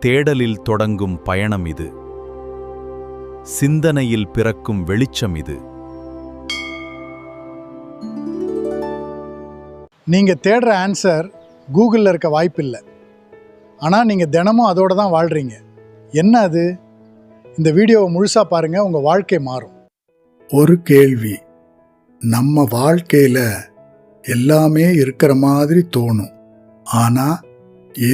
தேடலில் தொடங்கும் பயணம் இது. சிந்தனையில் பிறக்கும் வெளிச்சம் இது. நீங்கள் தேடுற ஆன்சர் கூகுளில் இருக்க வாய்ப்பில்லை. ஆனால் நீங்கள் தினமும் அதோடு தான் வாழ்கிறீங்க. என்ன அது? இந்த வீடியோவை முழுசாக பாருங்கள், உங்கள் வாழ்க்கை மாறும். ஒரு கேள்வி. நம்ம வாழ்க்கையில் எல்லாமே இருக்கிற மாதிரி தோணும், ஆனால்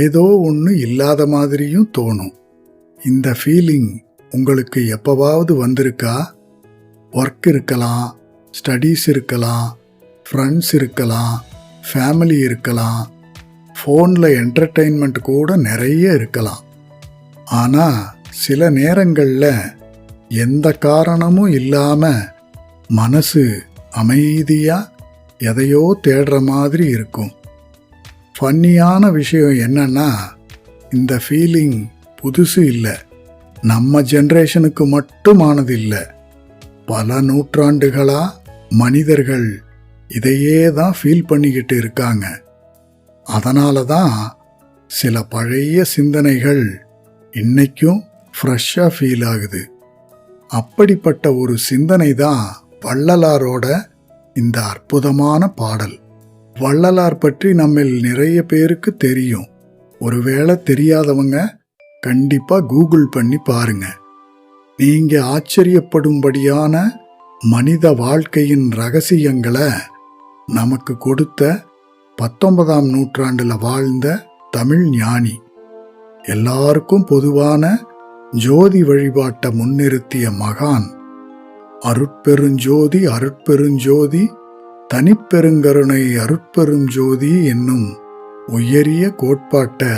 ஏதோ ஒன்று இல்லாத மாதிரியும் தோணும். இந்த ஃபீலிங் உங்களுக்கு எப்போவாவது வந்திருக்கா? ஒர்க் இருக்கலாம், ஸ்டடீஸ் இருக்கலாம், ஃப்ரெண்ட்ஸ் இருக்கலாம், ஃபேமிலி இருக்கலாம், ஃபோனில் என்டர்டெயின்மெண்ட் கூட நிறைய இருக்கலாம். ஆனால் சில நேரங்களில் எந்த காரணமும் இல்லாமல் மனசு அமைதியாக எதையோ தேடுற மாதிரி இருக்கும். ஃபன்னியான விஷயம் என்னன்னா, இந்த ஃபீலிங் புதுசு இல்லை, நம்ம ஜென்ரேஷனுக்கு மட்டுமானது இல்லை. பல நூற்றாண்டுகளாக மனிதர்கள் இதையே தான் ஃபீல் பண்ணிக்கிட்டு இருக்காங்க. அதனால தான் சில பழைய சிந்தனைகள் இன்னைக்கும் ஃப்ரெஷ்ஷாக ஃபீல் ஆகுது. அப்படிப்பட்ட ஒரு சிந்தனை தான் வள்ளலாரோட இந்த அற்புதமான பாடல். வள்ளலார் பற்றி நம்மில் நிறைய பேருக்கு தெரியும். ஒருவேளை தெரியாதவங்க கண்டிப்பாக கூகுள் பண்ணி பாருங்க. நீங்கள் ஆச்சரியப்படும்படியான மனித வாழ்க்கையின் ரகசியங்களை நமக்கு கொடுத்த 19ஆம் நூற்றாண்டில் வாழ்ந்த தமிழ் ஞானி. எல்லாருக்கும் பொதுவான ஜோதி வழிபாட்டை முன்னிறுத்திய மகான். அருட்பெருஞ்சோதி அருட்பெருஞ்சோதி தனிப்பெருங்கருணை அருட்பெருஞ்சோதி என்னும் உயரிய கோட்பாட்டை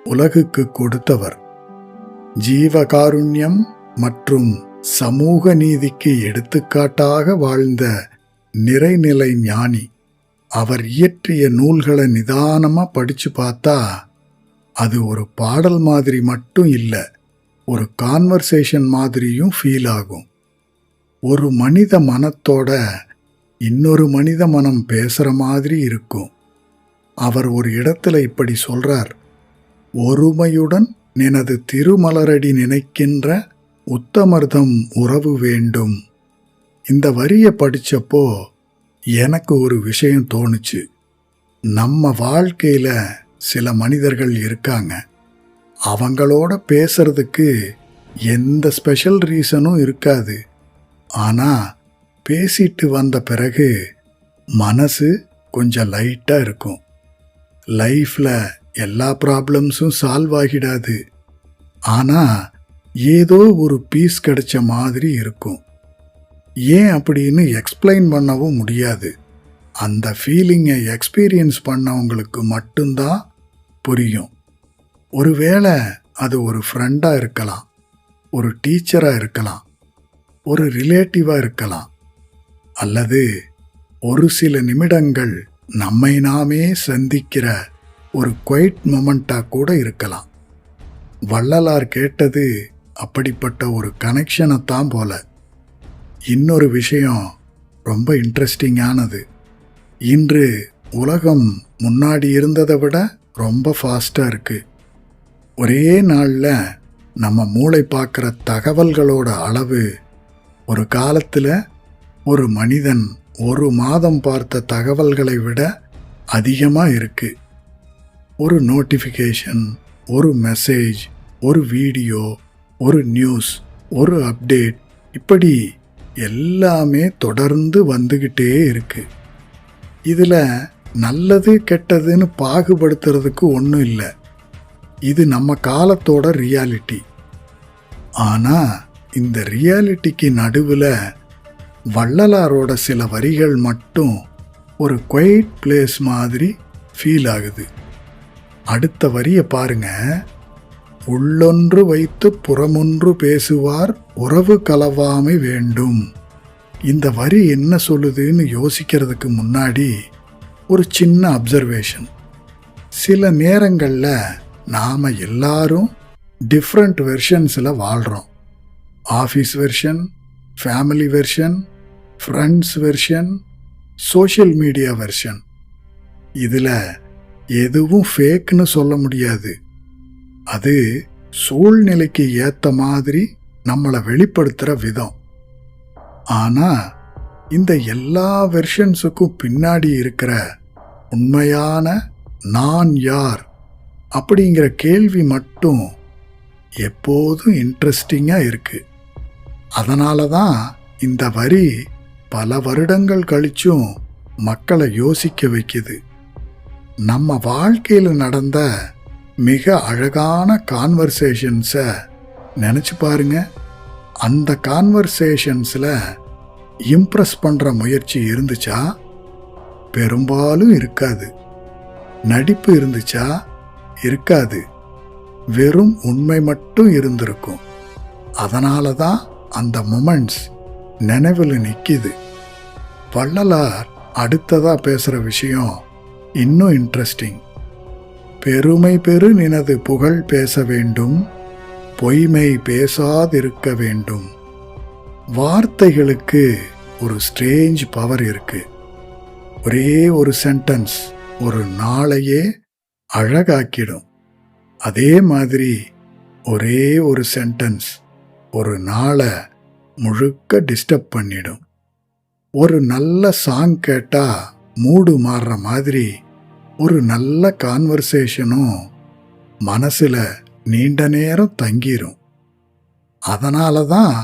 உலகுக்கு கொடுத்தவர். ஜீவகாருண்யம் மற்றும் சமூக நீதிக்கு எடுத்துக்காட்டாக வாழ்ந்த நிறைநிலை ஞானி. அவர் இயற்றிய நூல்களை நிதானமாக படித்து பார்த்தா அது ஒரு பாடல் மாதிரி மட்டும் இல்லை, ஒரு கான்வர்சேஷன் மாதிரியும் ஃபீல் ஆகும். ஒரு மனித மனத்தோட இன்னொரு மனித மனம் பேசுகிற மாதிரி இருக்கும். அவர் ஒரு இடத்துல இப்படி சொல்றார்: ஒருமையுடன் நினது திருமலரடி நினைக்கின்ற உத்தமர்தம் உறவு வேண்டும். இந்த வரியை படித்தப்போ எனக்கு ஒரு விஷயம் தோணுச்சு. நம்ம வாழ்க்கையில் சில மனிதர்கள் இருக்காங்க, அவங்களோட பேசுறதுக்கு எந்த ஸ்பெஷல் ரீசனும் இருக்காது. ஆனால் பேசிட்டு வந்த பிறகு மனசு கொஞ்சம் லைட்டாக இருக்கும். லைஃப்பில் எல்லா ப்ராப்ளம்ஸும் சால்வ் ஆகிடாது, ஆனால் ஏதோ ஒரு பீஸ் கிடைச்ச மாதிரி இருக்கும். ஏன் அப்படின்னு எக்ஸ்பிளைன் பண்ணவும் முடியாது. அந்த ஃபீலிங்கை எக்ஸ்பீரியன்ஸ் பண்ணவங்களுக்கு மட்டும்தான் புரியும். ஒருவேளை அது ஒரு ஃப்ரெண்டாக இருக்கலாம், ஒரு டீச்சராக இருக்கலாம், ஒரு ரிலேட்டிவாக இருக்கலாம், அல்லது ஒரு சில நிமிடங்கள் நம்மை நாமே சந்திக்கிற ஒரு குவைட் மொமெண்ட்டாக கூட இருக்கலாம். வள்ளலார் கேட்டது அப்படிப்பட்ட ஒரு கனெக்ஷனைத்தான் போல. இன்னொரு விஷயம் ரொம்ப இன்ட்ரெஸ்டிங்கானது. இன்று உலகம் முன்னாடி இருந்ததை விட ரொம்ப ஃபாஸ்ட்டாக இருக்குது. ஒரே நாளில் நம்ம மூளை பார்க்குற தகவல்களோட அளவு ஒரு காலத்தில் ஒரு மனிதன் ஒரு மாதம் பார்த்த தகவல்களை விட அதிகமாக இருக்குது. ஒரு நோட்டிஃபிகேஷன், ஒரு மெசேஜ், ஒரு வீடியோ, ஒரு நியூஸ், ஒரு அப்டேட், இப்படி எல்லாமே தொடர்ந்து வந்துக்கிட்டே இருக்கு. இதில் நல்லது கெட்டதுன்னு பாகுபடுத்துறதுக்கு ஒன்றும் இல்லை. இது நம்ம காலத்தோட ரியாலிட்டி. ஆனால் இந்த ரியாலிட்டிக்கு நடுவில் வள்ளலாரோட சில வரிகள் மட்டும் ஒரு குவைட் பிளேஸ் மாதிரி ஃபீல் ஆகுது. அடுத்த வரியை பாருங்க. உள்ளொன்று வைத்து புறமொன்று பேசுவார் உறவு கலவாமை வேண்டும். இந்த வரி என்ன சொல்லுதுன்னு யோசிக்கிறதுக்கு முன்னாடி ஒரு சின்ன அப்சர்வேஷன். சில நேரங்களில் நாம் எல்லாரும் டிஃப்ரெண்ட் வெர்ஷன்ஸில் வாழ்கிறோம். Office version, family version, friends version, social media version. இதில் எதுவும் ஃபேக்னு சொல்ல முடியாது. அது சூழ்நிலைக்கு ஏத்த மாதிரி நம்மளை வெளிப்படுத்துற விதம். ஆனா இந்த எல்லா வெர்ஷன்ஸுக்கும் பின்னாடி இருக்கிற உண்மையான நான் யார் அப்படிங்கிற கேள்வி மட்டும் எப்போதும் இன்ட்ரெஸ்டிங்கா இருக்கு. அதனால தான் இந்த வரி பல வருடங்கள் கழிச்சும் மக்களை யோசிக்க வைக்குது. நம்ம வாழ்க்கையில் நடந்த மிக அழகான கான்வர்சேஷன்ஸை நினச்சி பாருங்க. அந்த கான்வர்சேஷன்ஸில் இம்ப்ரெஸ் பண்ணுற முயற்சி இருந்துச்சா? பெரும்பாலும் இருக்காது. நடிப்பு இருந்துச்சா? இருக்காது. வெறும் உண்மை மட்டும் இருந்திருக்கும். அதனால தான் அந்த மொமெண்ட்ஸ் நினைவில் நிற்கிது. வள்ளலார் அடுத்ததா பேசுகிற விஷயம் இன்னும் இன்ட்ரெஸ்டிங். பெருமை பெரு நினது புகழ் பேச வேண்டும், பொய்மை பேசாதிருக்க வேண்டும். வார்த்தைகளுக்கு ஒரு ஸ்ட்ரேஞ்ச் பவர் இருக்கு. ஒரே ஒரு சென்டென்ஸ் ஒரு நாளையே அழகாக்கிடும். அதே மாதிரி ஒரே ஒரு சென்டென்ஸ் ஒரு நாளை முழுக்க டிஸ்டர்ப் பண்ணிடும். ஒரு நல்ல சாங் கேட்டா மூடு மாறுற மாதிரி ஒரு நல்ல கான்வர்சேஷனும் மனசுல நீண்ட நேரம் தங்கிரும். அதனால தான்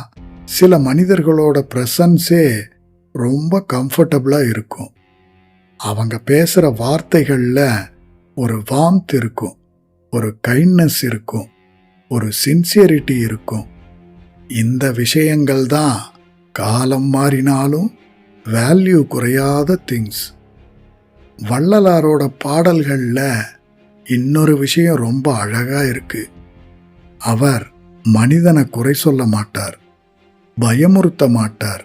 சில மனிதர்களோட ப்ரெசன்ஸே ரொம்ப கம்ஃபர்டபுளா இருக்கும். அவங்க பேசுகிற வார்த்தைகளில் ஒரு வார்ம்த் இருக்கும், ஒரு கைண்ட்னஸ் இருக்கும், ஒரு சின்சியரிட்டி இருக்கும். இந்த விஷயங்கள் தான் காலம் மாறினாலும் வேல்யூ குறையாத திங்ஸ். வள்ளலாரோட பாடல்களில் இன்னொரு விஷயம் ரொம்ப அழகா இருக்கு. அவர் மனிதனை குறை சொல்ல மாட்டார், பயமுறுத்த மாட்டார்.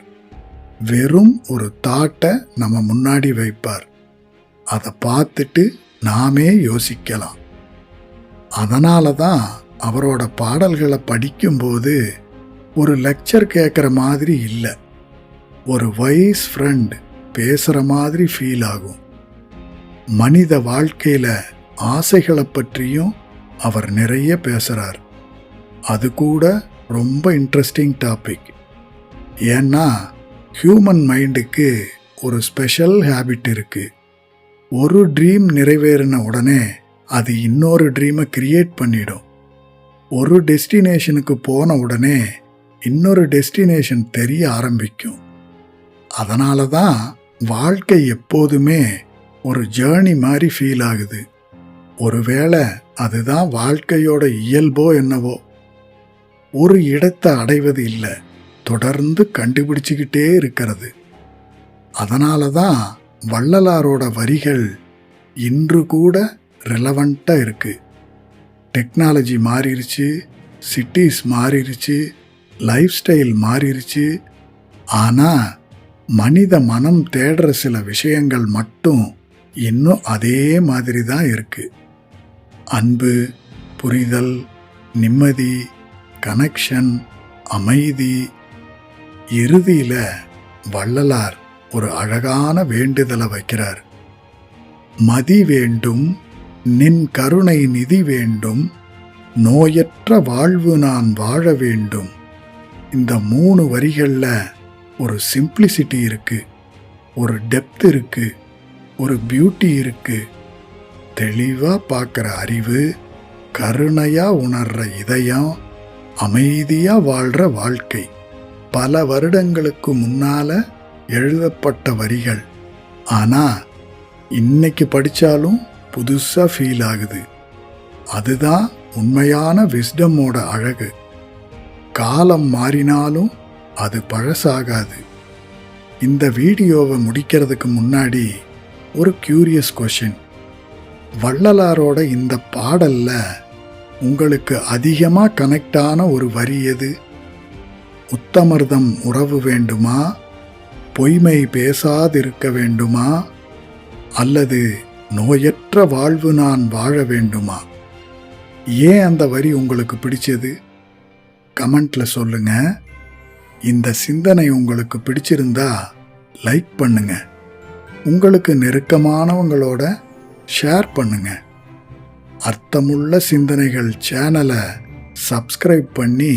வெறும் ஒரு தாட்டை நம்ம முன்னாடி வைப்பார். அதை பார்த்துட்டு நாமே யோசிக்கலாம். அதனால தான் அவரோட பாடல்களை படிக்கும்போது ஒரு லெக்சர் கேட்குற மாதிரி இல்லை, ஒரு வைஸ் ஃப்ரெண்ட் பேசுகிற மாதிரி ஃபீல் ஆகும். மனித வாழ்க்கையில் ஆசைகளை பற்றியும் அவர் நிறைய பேசுகிறார். அது கூட ரொம்ப இன்ட்ரெஸ்டிங் டாபிக். ஏன்னா ஹியூமன் மைண்டுக்கு ஒரு ஸ்பெஷல் ஹேபிட் இருக்கு. ஒரு ட்ரீம் நிறைவேறின உடனே அது இன்னொரு ட்ரீமை கிரியேட் பண்ணிடும். ஒரு டெஸ்டினேஷனுக்கு போன உடனே இன்னொரு டெஸ்டினேஷன் தெரிய ஆரம்பிக்கும். அதனால தான் வாழ்க்கை எப்போதுமே ஒரு ஜேர்னி மாதிரி ஃபீல் ஆகுது. ஒருவேளை அதுதான் வாழ்க்கையோட இயல்போ என்னவோ. ஒரு இடத்தை அடைவது இல்லை, தொடர்ந்து கண்டுபிடிச்சிக்கிட்டே இருக்கிறது. அதனால தான் வள்ளலாரோட வரிகள் இன்று கூட ரெலவெண்ட்டாக இருக்கு. டெக்னாலஜி மாறிடுச்சு, சிட்டிஸ் மாறிடுச்சு, லைஃப் ஸ்டைல் மாறிடுச்சு. ஆனால் மனித மனம் தேடுற சில விஷயங்கள் மட்டும் இன்னும் அதே மாதிரி தான் இருக்கு. அன்பு, புரிதல், நிம்மதி, கனெக்ஷன், அமைதி. இறுதியில் வள்ளலார் ஒரு அழகான வேண்டுதலை வைக்கிறார். மதி வேண்டும், நின் கருணை நிதி வேண்டும், நோயற்ற வாழ்வு நான் வாழ வேண்டும். இந்த 3 வரிகளில் ஒரு சிம்பிளிசிட்டி இருக்கு, ஒரு டெப்த் இருக்கு, ஒரு பியூட்டி இருக்கு. தெளிவாக பார்க்குற அறிவு, கருணையாக உணர்ற இதயம், அமைதியாக வாழ்கிற வாழ்க்கை. பல வருடங்களுக்கு முன்னால் எழுதப்பட்ட வரிகள், ஆனால் இன்னைக்கு படித்தாலும் புதுசாக ஃபீல் ஆகுது. அதுதான் உண்மையான விஸ்டமோட அழகு. காலம் மாறினாலும் அது பழசாகாது. இந்த வீடியோவை முடிக்கிறதுக்கு முன்னாடி ஒரு கியூரியஸ் கொஷின். வள்ளலாரோட இந்த பாடல்ல உங்களுக்கு அதிகமாக கனெக்ட் ஆன ஒரு வரி எது? உத்தமர்தம் உறவு வேண்டுமா, பொய்மை பேசாதிருக்க வேண்டுமா, அல்லது நோயற்ற வாழ்வு நான் வாழ வேண்டுமா? ஏன் அந்த வரி உங்களுக்கு பிடிச்சது? கமெண்ட்ல சொல்லுங்க. இந்த சிந்தனை உங்களுக்கு பிடிச்சிருந்தா லைக் பண்ணுங்க, உங்களுக்கு நெருக்கமானவங்களோட ஷேர் பண்ணுங்க. அர்த்தமுள்ள சிந்தனைகள் சேனலை சப்ஸ்கிரைப் பண்ணி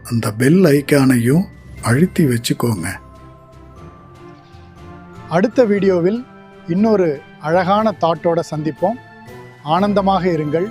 அந்த பெல் ஐக்கானையும் அழுத்தி வச்சுக்கோங்க. அடுத்த வீடியோவில் இன்னொரு அழகான தாட்டோட சந்திப்போம். ஆனந்தமாக இருங்கள்.